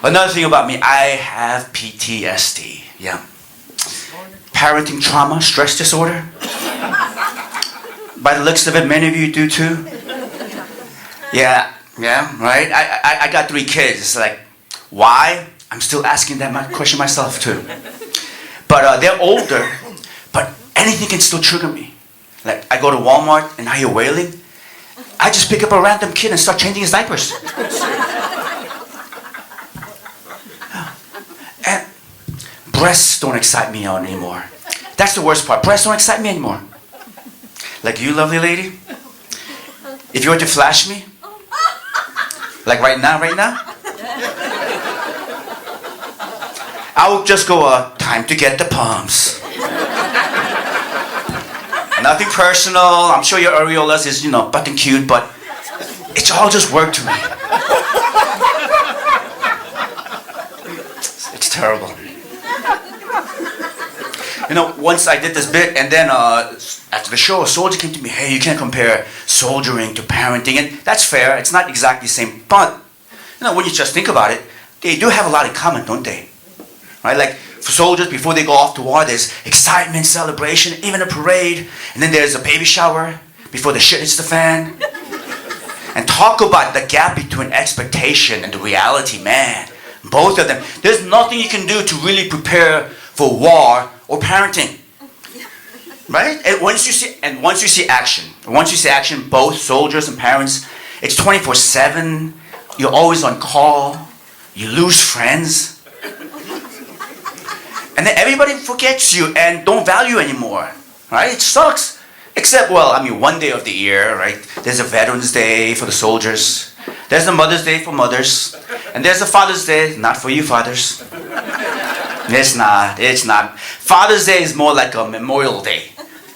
Another thing about me, I have PTSD. Yeah. Parenting trauma, stress disorder. By the looks of it, many of you do too. Yeah, right? I got 3 kids. It's like, why? I'm still asking that question myself too. But they're older, but anything can still trigger me. Like, I go to Walmart and I hear wailing. I just pick up a random kid and start changing his diapers. And breasts don't excite me anymore. That's the worst part. Breasts don't excite me anymore. Like you, lovely lady, if you were to flash me, like right now, I would just go, time to get the pumps. Nothing personal. I'm sure your areolas is, fucking cute, but it's all just work to me. It's terrible. Once I did this bit, and then after the show, a soldier came to me, hey, you can't compare soldiering to parenting, and that's fair. It's not exactly the same, but when you just think about it, they do have a lot in common, don't they? Right? Like for soldiers, before they go off to war, there's excitement, celebration, even a parade, and then there's a baby shower before the shit hits the fan. And talk about the gap between expectation and the reality, man. Both of them. There's nothing you can do to really prepare for war or parenting, right? And once you see action, both soldiers and parents, it's 24/7. You're always on call. You lose friends, and then everybody forgets you and don't value you anymore, right? It sucks. Except, one day of the year, right? There's a Veterans Day for the soldiers. There's a Mother's Day for mothers, and there's a Father's Day, not for you fathers. It's not. Father's Day is more like a Memorial Day,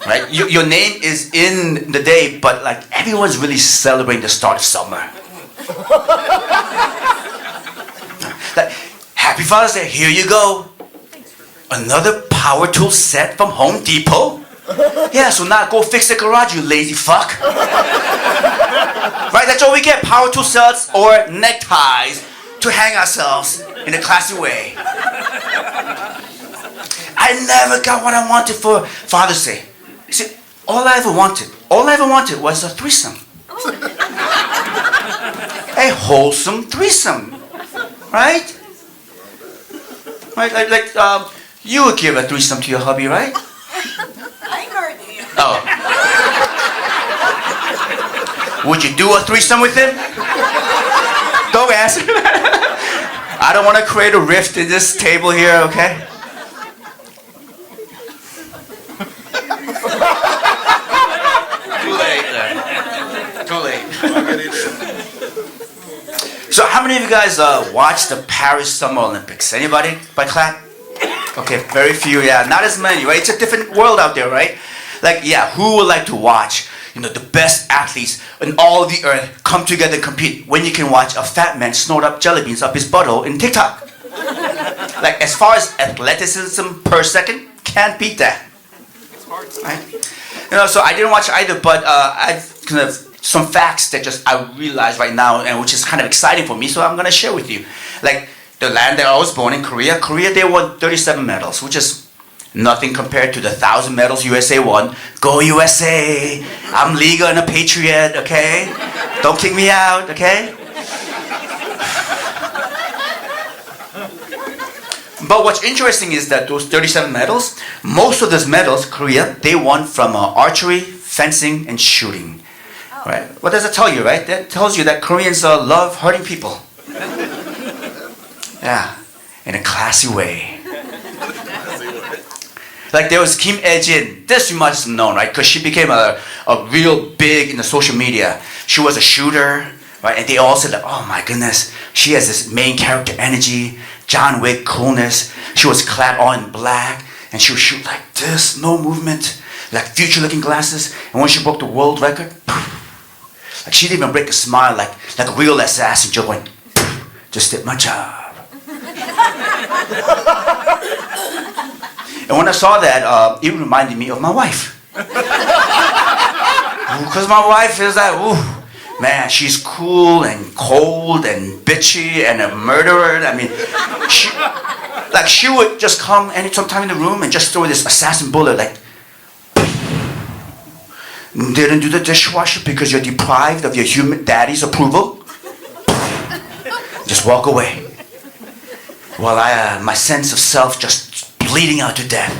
right? Your name is in the day, but like everyone's really celebrating the start of summer. Like, Happy Father's Day, here you go. Another power tool set from Home Depot? Yeah, so now go fix the garage, you lazy fuck. Right, that's all we get, power tool sets or neckties to hang ourselves in a classy way. I never got what I wanted for Father's Day. You see, all I ever wanted was a threesome. A wholesome threesome, right? Right, like you would give a threesome to your hubby, right? I ain't heard you. Oh. Would you do a threesome with him? Don't answer. I don't want to create a rift in this table here, okay? Too late. So how many of you guys watched the Paris Summer Olympics? Anybody? By clap? Okay, very few, yeah. Not as many, right? It's a different world out there, right? Like, yeah, who would like to watch, the best athletes in all of the earth come together and compete when you can watch a fat man snort up jelly beans up his butthole in TikTok? Like, as far as athleticism per second, can't beat that. Right? So I didn't watch either, but I've kind of some facts that I realize right now, and which is kind of exciting for me, so I'm going to share with you. Like, the land that I was born in, Korea, they won 37 medals, which is nothing compared to the 1,000 medals USA won. Go USA! I'm legal and a patriot, okay? Don't kick me out, okay? But what's interesting is that those 37 medals, most of those medals, Korea, they won from archery, fencing, and shooting. Right? What does that tell you, right? That tells you that Koreans love hurting people. Yeah, in a classy way. Like there was Kim Ejin. This you must have known, right? Because she became a real big in the social media. She was a shooter, right? And they all said, like, oh my goodness, she has this main character energy, John Wick coolness. She was clad all in black, and she would shoot like this, no movement, like future-looking glasses. And when she broke the world record, like she didn't even break a smile, like a real assassin, just going, just did my job. And when I saw that, it reminded me of my wife. Because my wife is like, ooh, Man, she's cool and cold and bitchy and a murderer. I mean, she would just come any sometime in the room and just throw this assassin bullet like, didn't do the dishwasher because you're deprived of your human daddy's approval? Just walk away. While my sense of self just bleeding out to death.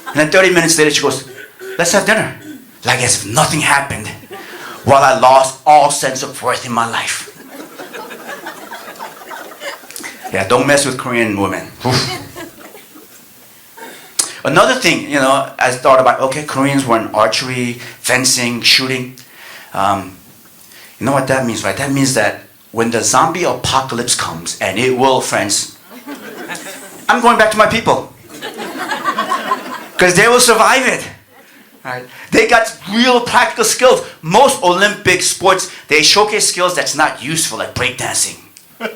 And then 30 minutes later she goes, let's have dinner. Like as if nothing happened. While I lost all sense of worth in my life. Yeah, don't mess with Korean women. Oof. Another thing, I thought about, okay, Koreans were in archery, fencing, shooting. You know what that means, right? That means that when the zombie apocalypse comes, and it will, friends, I'm going back to my people. Because they will survive it. Right? They got real practical skills. Most Olympic sports, they showcase skills that's not useful, like breakdancing. What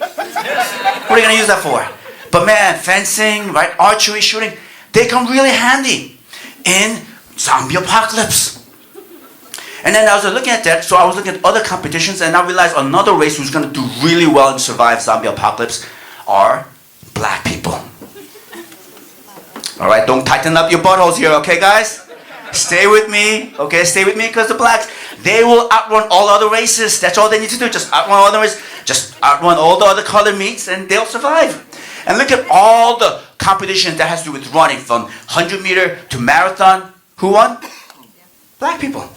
are you going to use that for? But man, fencing, right, archery, shooting, they come really handy in zombie apocalypse. And then I was looking at that, so I was looking at other competitions, and I realized another race who's going to do really well and survive zombie apocalypse are black people. All right, don't tighten up your buttholes here, okay, guys? Stay with me, okay? Stay with me, because the blacks, they will outrun all other races. That's all they need to do. Just outrun all the races. Just outrun all the other colored meats, and they'll survive. And look at all the competitions that has to do with running, from 100-meter to marathon. Who won? Black people.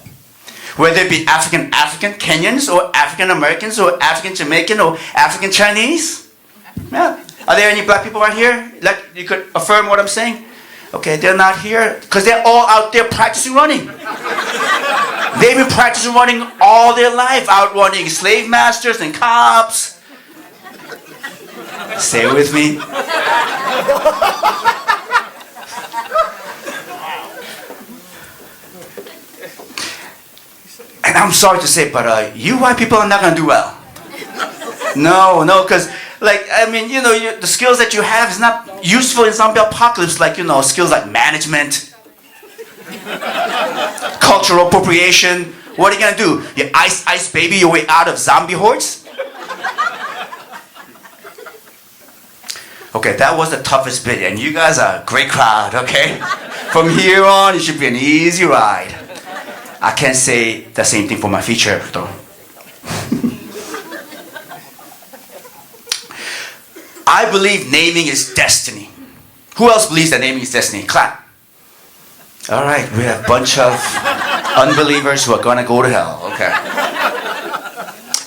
Whether it be African Kenyans, or African Americans, or African Jamaican, or African Chinese. Yeah. Are there any black people right here? Like, you could affirm what I'm saying? Okay, they're not here because they're all out there practicing running. They've been practicing running all their life, outrunning slave masters and cops. Stay with me. And I'm sorry to say, but you white people are not going to do well. No, because the skills that you have is not useful in zombie apocalypse, like, skills like management, cultural appropriation. What are you going to do? You ice baby your way out of zombie hordes? Okay, that was the toughest bit, and you guys are a great crowd, okay? From here on, it should be an easy ride. I can't say the same thing for my feature, though. I believe naming is destiny. Who else believes that naming is destiny? Clap. All right, we have a bunch of unbelievers who are going to go to hell. Okay.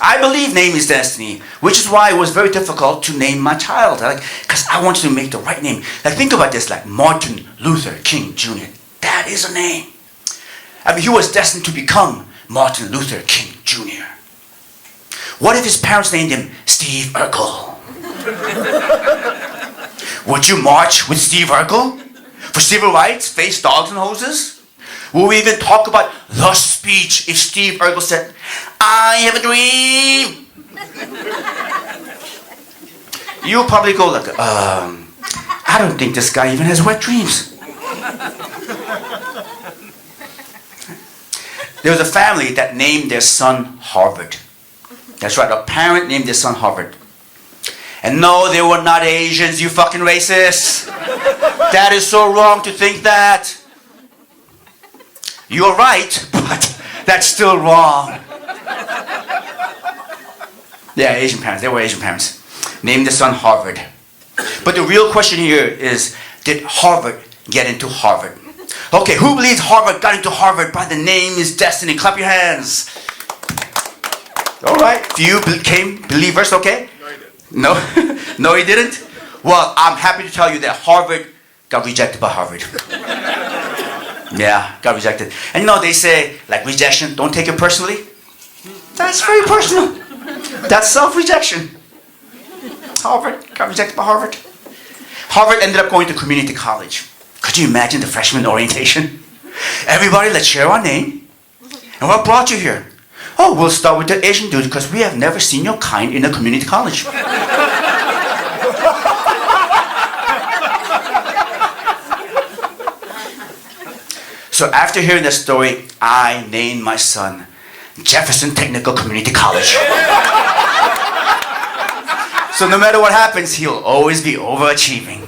I believe name is destiny, which is why it was very difficult to name my child. Because I wanted to make the right name. Think about this, like Martin Luther King Jr. That is a name. He was destined to become Martin Luther King Jr. What if his parents named him Steve Urkel? Would you march with Steve Urkel for civil rights, face dogs and hoses? Will we even talk about the speech if Steve Urkel said, I have a dream? You'll probably go like, I don't think this guy even has wet dreams. There was a family that named their son Harvard. That's right, a parent named their son Harvard. And no, they were not Asians, you fucking racists. That is so wrong to think that. You're right, but that's still wrong. Yeah, Asian parents, they were Asian parents. Named their son Harvard. But the real question here is, did Harvard get into Harvard? Okay, who believes Harvard got into Harvard by the name is destiny? Clap your hands. All right, few became believers, okay? No, no, he didn't? Well, I'm happy to tell you that Harvard got rejected by Harvard. Yeah, got rejected. And they say, like, rejection, don't take it personally. That's very personal. That's self-rejection. Harvard got rejected by Harvard. Harvard ended up going to community college. Could you imagine the freshman orientation? Everybody, let's share our name. And what brought you here? Oh, we'll start with the Asian dude because we have never seen your kind in a community college. So after hearing the story, I named my son Jefferson Technical Community College. So no matter what happens, he'll always be overachieving.